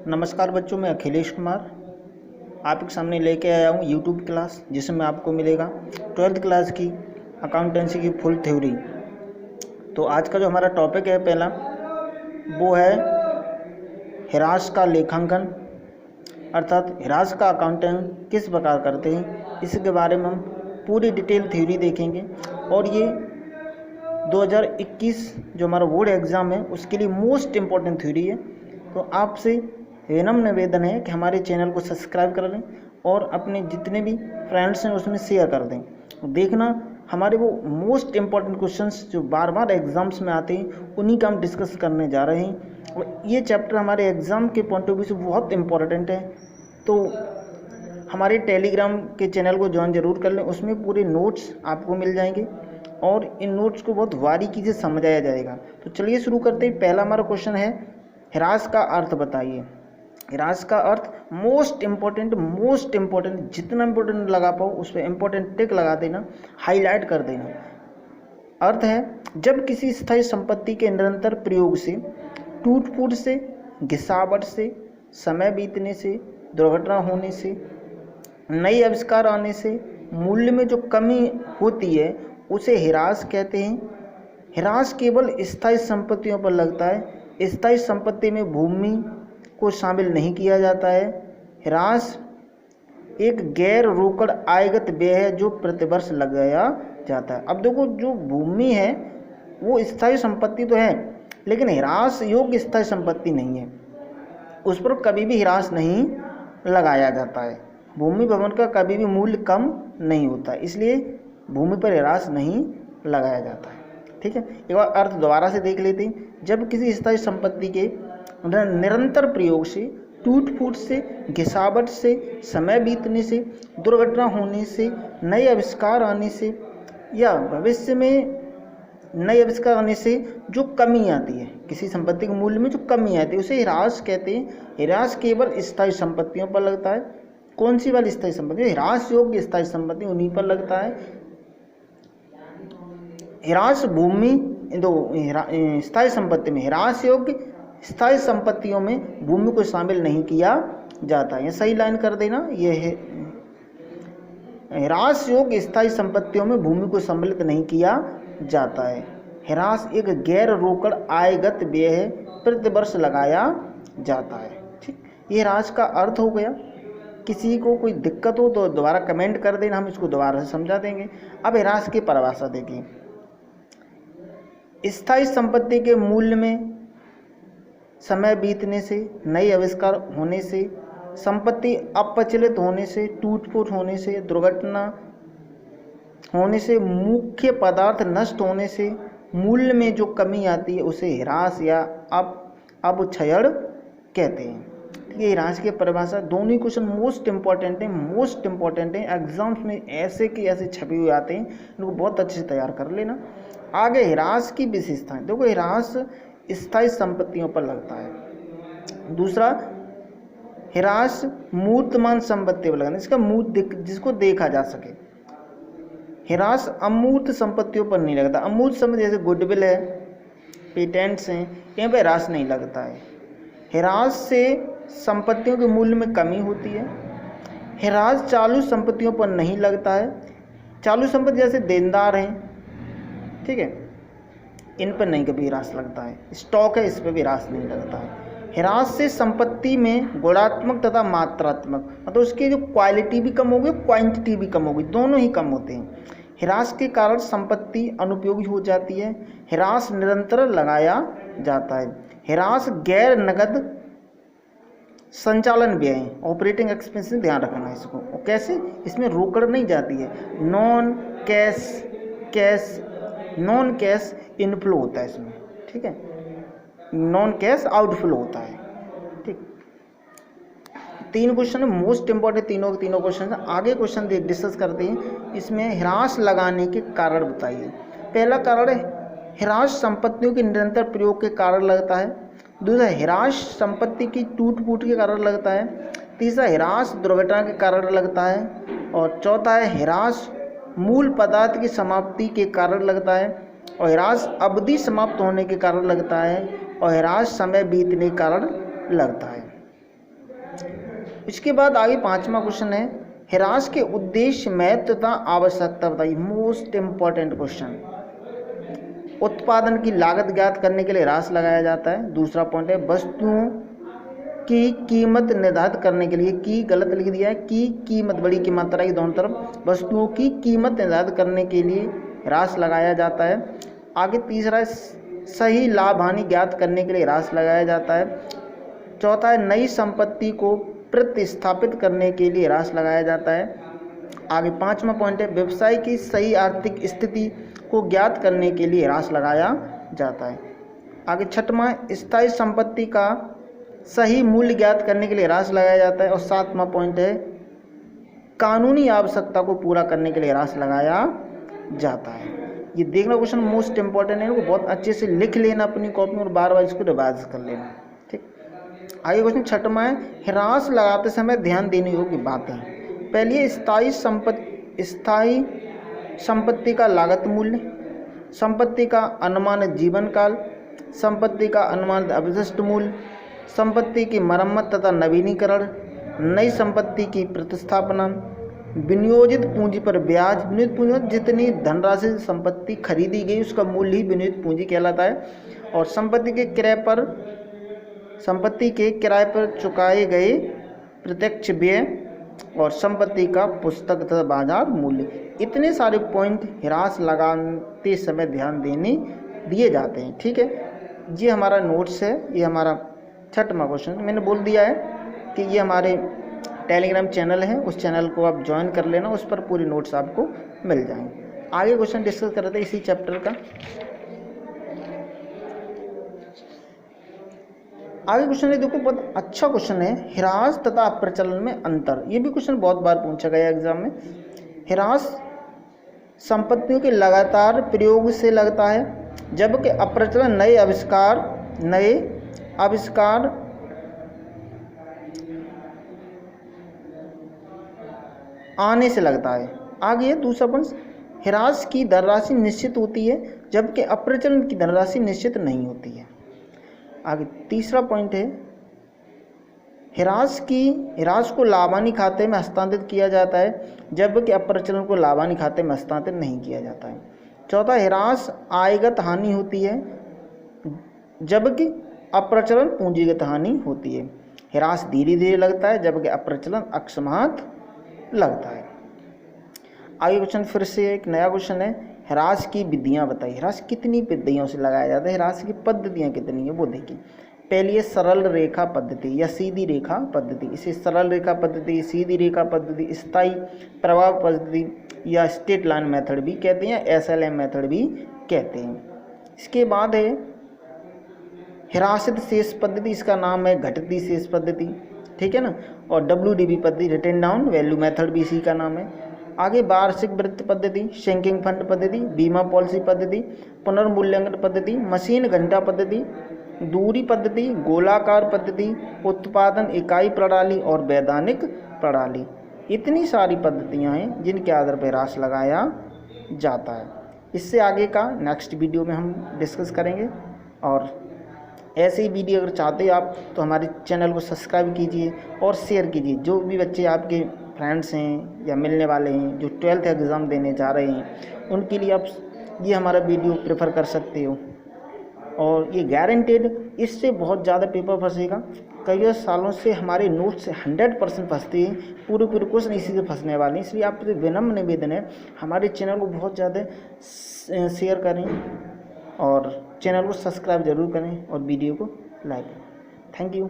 नमस्कार बच्चों, मैं अखिलेश कुमार आपके सामने लेके आया हूँ यूट्यूब क्लास, जिसमें आपको मिलेगा 12th क्लास की अकाउंटेंसी की फुल थ्योरी। तो आज का जो हमारा टॉपिक है पहला, वो है ह्रास का लेखांकन, अर्थात ह्रास का अकाउंटिंग किस प्रकार करते हैं, इसके बारे में हम पूरी डिटेल थ्योरी देखेंगे। और ये 2021 जो हमारा बोर्ड एग्ज़ाम है उसके लिए मोस्ट इम्पॉर्टेंट थ्योरी है। तो आपसे विनम्र निवेदन है कि हमारे चैनल को सब्सक्राइब कर लें और अपने जितने भी फ्रेंड्स हैं उसमें शेयर कर दें। देखना हमारे वो मोस्ट इम्पॉर्टेंट क्वेश्चंस जो बार बार एग्ज़ाम्स में आते हैं, उन्हीं का हम डिस्कस करने जा रहे हैं। और ये चैप्टर हमारे एग्ज़ाम के पॉइंट ऑफ व्यू से बहुत इम्पॉर्टेंट है। तो हमारे टेलीग्राम के चैनल को ज्वाइन जरूर कर लें, उसमें पूरे नोट्स आपको मिल जाएंगे और इन नोट्स को बहुत बारीकी से समझाया जाएगा। तो चलिए शुरू करते हैं। पहला हमारा क्वेश्चन है, ह्रास का अर्थ बताइए। ह्रास का अर्थ मोस्ट इम्पोर्टेंट, जितना इम्पोर्टेंट लगा पाओ उस पर इम्पोर्टेंट टिक लगा देना, हाईलाइट कर देना। अर्थ है जब किसी स्थायी संपत्ति के निरंतर प्रयोग से, टूट फूट से, घिसावट से, समय बीतने से, दुर्घटना होने से, नई आविष्कार आने से मूल्य में जो कमी होती है उसे ह्रास कहते हैं। ह्रास केवल स्थायी संपत्तियों पर लगता है। स्थायी संपत्ति में भूमि को शामिल नहीं किया जाता है। ह्रास एक गैर रोकड़ आयगत व्यय है जो प्रतिवर्ष लगाया जाता है। अब देखो, जो भूमि है वो स्थायी संपत्ति तो है, लेकिन ह्रास योग्य स्थायी संपत्ति नहीं है, उस पर कभी भी ह्रास नहीं लगाया जाता है। भूमि भवन का कभी भी मूल्य कम नहीं होता, इसलिए भूमि पर ह्रास नहीं लगाया जाता है। ठीक है, एक बार अर्थ दोबारा से देख लेते हैं। जब किसी स्थायी संपत्ति के निरंतर प्रयोग से, टूट फूट से, घिसावट से, समय बीतने से, दुर्घटना होने से, नए आविष्कार आने से या भविष्य में नए आविष्कार आने से जो कमी आती है, किसी संपत्ति के मूल्य में जो कमी आती है, उसे ह्रास कहते हैं। ह्रास केवल स्थायी संपत्तियों पर लगता है। कौन सी वाली स्थायी संपत्ति? ह्रास योग्य स्थायी संपत्ति, उन्हीं पर लगता है। ह्रास भूमि स्थायी संपत्ति में, ह्रास योग्य स्थायी संपत्तियों में भूमि को शामिल नहीं किया जाता है। ये सही लाइन कर देना, ये है ह्रास योग्य स्थायी संपत्तियों में भूमि को सम्मिलित नहीं किया जाता है। ह्रास एक गैर रोकड़ आयगत व्यय है, प्रतिवर्ष लगाया जाता है। ठीक, ये ह्रास का अर्थ हो गया। किसी को कोई दिक्कत हो तो दोबारा कमेंट कर देना, हम इसको दोबारा से समझा देंगे। अब ह्रास की परिभाषा देखिए। स्थायी संपत्ति के मूल्य में समय बीतने से, नई आविष्कार होने से, संपत्ति अपचलित होने से, टूट फूट होने से, दुर्घटना होने से, मुख्य पदार्थ नष्ट होने से मूल्य में जो कमी आती है उसे ह्रास या अपक्षयण कहते हैं। ये ह्रास की परिभाषा, दोनों ही क्वेश्चन मोस्ट इंपॉर्टेंट है। एग्जाम्स में ऐसे कि ऐसे छपे हुए आते हैं, इनको बहुत अच्छे से तैयार कर लेना। आगे ह्रास की विशेषताएं देखो। ह्रास स्थायी संपत्तियों पर लगता है। दूसरा, ह्रास मूर्तमान संपत्ति पर लगता है, इसका मूर्त जिसको देखा जा सके। ह्रास अमूर्त संपत्तियों पर नहीं लगता। अमूर्त संपत्ति जैसे गुडविल है, पेटेंट्स हैं, यहाँ पर ह्रास नहीं लगता है। ह्रास से संपत्तियों के मूल्य में कमी होती है। ह्रास चालू संपत्तियों पर नहीं लगता है। चालू संपत्ति जैसे देनदार हैं, ठीक है, इन पर नहीं कभी ह्रास लगता है। स्टॉक है, इस पर भी ह्रास नहीं लगता है। ह्रास से संपत्ति में गुणात्मक तथा मात्रात्मक, मतलब उसकी जो क्वालिटी भी कम होगी, क्वांटिटी भी कम होगी, दोनों ही कम होते हैं। ह्रास के कारण संपत्ति अनुपयोगी हो जाती है। ह्रास निरंतर लगाया जाता है। ह्रास गैर नगद संचालन व्यय, ऑपरेटिंग एक्सपेंस, ध्यान रखना है इसको। और कैसे? इसमें रोकड़ नहीं जाती है। नॉन कैश इनफ्लो होता है इसमें, ठीक है, नॉन कैश आउटफ्लो होता है। ठीक, तीन क्वेश्चन है मोस्ट इंपॉर्टेंट, तीनों क्वेश्चन है। आगे क्वेश्चन डिस्कस करते हैं। इसमें ह्रास लगाने के कारण बताइए। पहला कारण है ह्रास संपत्तियों के निरंतर प्रयोग के कारण लगता है। दूसरा, ह्रास संपत्ति की टूट फूट के कारण लगता है। तीसरा, ह्रास दुर्घटना के कारण लगता है। और चौथा है ह्रास मूल पदार्थ की समाप्ति के कारण लगता है। और ह्रास अवधि समाप्त होने के कारण लगता है। और ह्रास समय बीतने के कारण लगता है। इसके बाद आगे 5वां क्वेश्चन है, ह्रास के उद्देश्य, महत्व तथा आवश्यकता बताइए। Most important question. उत्पादन की लागत ज्ञात करने के लिए ह्रास लगाया जाता है। दूसरा पॉइंट है, वस्तुओं की कीमत निर्धारित करने के लिए, की गलत लिख दिया है, की कीमत बड़ी की मात्रा की दोनों तरफ, वस्तुओं की कीमत निर्धारित करने के लिए ह्रास लगाया जाता है। आगे तीसरा है, सही लाभ हानि ज्ञात करने के लिए ह्रास लगाया जाता है। चौथा है, नई संपत्ति को प्रतिस्थापित करने के लिए ह्रास लगाया जाता है। आगे 5वां पॉइंट है, व्यवसाय की सही आर्थिक स्थिति को ज्ञात करने के लिए ह्रास लगाया जाता है। आगे 6वां, स्थायी संपत्ति का सही मूल्य ज्ञात करने के लिए ह्रास लगाया जाता है। और 7वां पॉइंट है, कानूनी आवश्यकता को पूरा करने के लिए ह्रास लगाया जाता है। ये देखना क्वेश्चन मोस्ट इंपॉर्टेंट है, इनको बहुत अच्छे से लिख लेना अपनी कॉपी में और बार बार इसको रिवाइज कर लेना। ठीक, आगे क्वेश्चन 6वां है, ह्रास लगाते समय ध्यान देने योग्य बातें। पहली है, स्थायी संपत्ति का लागत मूल्य, संपत्ति का अनुमानित जीवन काल, संपत्ति का अनुमानित अवशिष्ट मूल्य, संपत्ति की मरम्मत तथा नवीनीकरण, नई संपत्ति की प्रतिस्थापना, विनियोजित पूंजी पर ब्याज। विनियोजित पूंजी जितनी धनराशि से संपत्ति खरीदी गई उसका मूल्य ही विनियोजित पूंजी कहलाता है। और संपत्ति के किराए पर चुकाए गए प्रत्यक्ष व्यय और संपत्ति का पुस्तक तथा बाजार मूल्य। इतने सारे पॉइंट ह्रास लगाते समय ध्यान दिए जाते हैं। ठीक है, ये हमारा नोट्स है, ये हमारा 6वां क्वेश्चन। मैंने बोल दिया है कि ये हमारे टेलीग्राम चैनल है, उस चैनल को आप ज्वाइन कर लेना, उस पर पूरी नोट्स आपको मिल जाएंगे। आगे क्वेश्चन डिस्कस कर रहे थे इसी चैप्टर का। आगे क्वेश्चन है, देखो बहुत अच्छा क्वेश्चन है, ह्रास तथा अप्रचलन में अंतर। ये भी क्वेश्चन बहुत बार पूछा गया एग्जाम में। ह्रास संपत्तियों के लगातार प्रयोग से लगता है, जबकि अप्रचलन नए आविष्कार आने से लगता है। आगे दूसरा पॉइंट, ह्रास की धनराशि निश्चित होती है, जबकि अप्रचलन की धनराशि निश्चित नहीं होती है। आगे तीसरा पॉइंट है, ह्रास को लाभानी खाते में हस्तांतरित किया जाता है, जबकि अप्रचलन को लाभानी खाते में हस्तांतरित नहीं किया जाता है। चौथा, ह्रास आयगत हानि होती है, जबकि अप्रचलन पूंजीगत हानि होती है। ह्रास धीरे धीरे लगता है, जबकि अप्रचलन अकस्मात लगता है। आगे क्वेश्चन फिर से एक नया क्वेश्चन है, ह्रास की विधियां बताइए। ह्रास कितनी विधियों से लगाया जाता है, ह्रास की पद्धतियां कितनी है वो देखिए। पहली है सरल रेखा पद्धति या सीधी रेखा पद्धति। इसे सरल रेखा पद्धति, सीधी रेखा पद्धति, स्थायी प्रभाव पद्धति या स्ट्रेट लाइन मेथड भी कहते हैं, SLM मेथड भी कहते हैं। इसके बाद है ह्रासित शेष पद्धति, इसका नाम है घटती शेष पद्धति। ठीक है ना। और WDV पद्धति, रिटेन डाउन वैल्यू मेथड भी इसी का नाम है। आगे वार्षिक वृत्त पद्धति, शेंकिंग फंड पद्धति, बीमा पॉलिसी पद्धति, पुनर्मूल्यांकन पद्धति, मशीन घंटा पद्धति, दूरी पद्धति, गोलाकार पद्धति, उत्पादन इकाई प्रणाली और वैधानिक प्रणाली। इतनी सारी पद्धतियां हैं जिनके आधार पर ह्रास लगाया जाता है। इससे आगे का नेक्स्ट वीडियो में हम डिस्कस करेंगे। और ऐसे ही वीडियो अगर चाहते हैं आप तो हमारे चैनल को सब्सक्राइब कीजिए और शेयर कीजिए। जो भी बच्चे आपके फ्रेंड्स हैं या मिलने वाले हैं जो 12th एग्ज़ाम देने जा रहे हैं, उनके लिए आप ये हमारा वीडियो प्रेफर कर सकते हो। और ये गारंटेड, इससे बहुत ज़्यादा पेपर फंसेगा। कई सालों से हमारे नोट्स से 100% फंसते हैं, पूरे क्वेश्चन इसी से फंसने वाले हैं। इसलिए आपसे विनम्र निवेदन है, हमारे चैनल को बहुत ज़्यादा शेयर करें और चैनल को सब्सक्राइब जरूर करें और वीडियो को लाइक करें। Thank you.